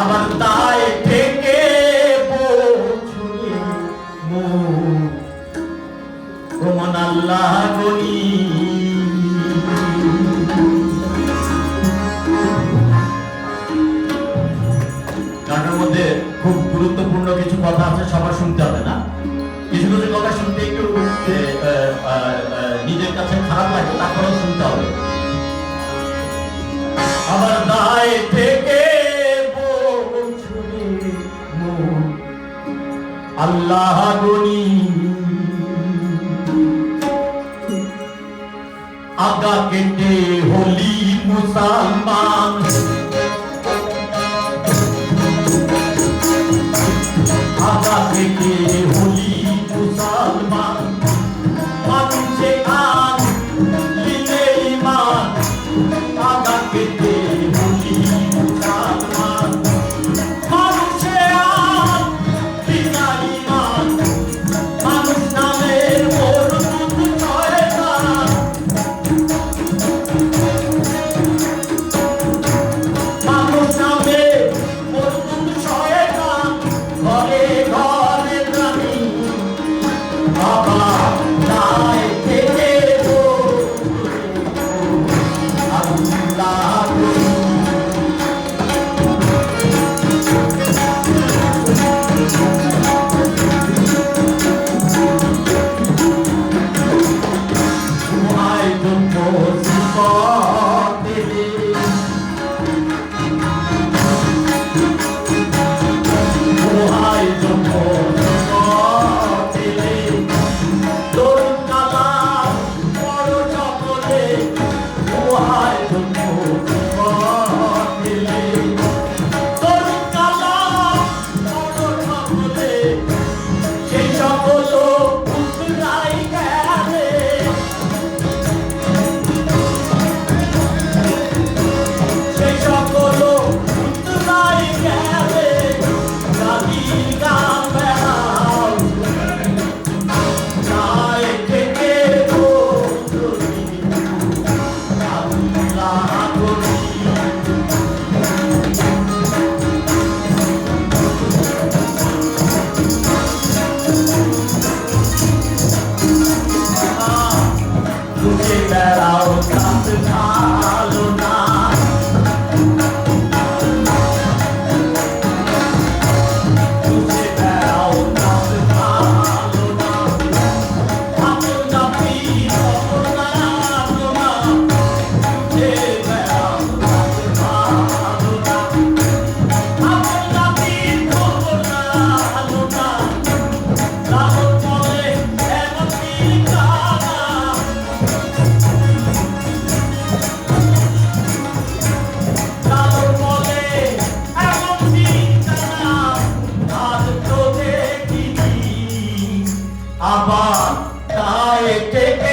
আমার তাই থেকে মন আল্লাহ গনি গানের মধ্যে খুব গুরুত্বপূর্ণ কিছু কথা আছে, সবার শুনতে হবে না। কিছু কিছু কথা শুনতে একটু নিজের কাছে খারাপ লাগে, তারপরেও শুনতে হবে। আমার দায় থেকে আল্লাহ গনি আগা কেটে হলি মুসলমান, আগা কেটে হলি মুসলমান, মানুষে আন লিলে ইমান, আগা কেটে হলি মুসলমান, মানুষে আন বিনা ইমান, মানুষ নামের মরুদ শয়তান, মানুষ নামের মরুদ শয়তান, ঘরে ঘরে প্রাণী বাবা দায় থেকে আল্লাহ আবার তাই থেকে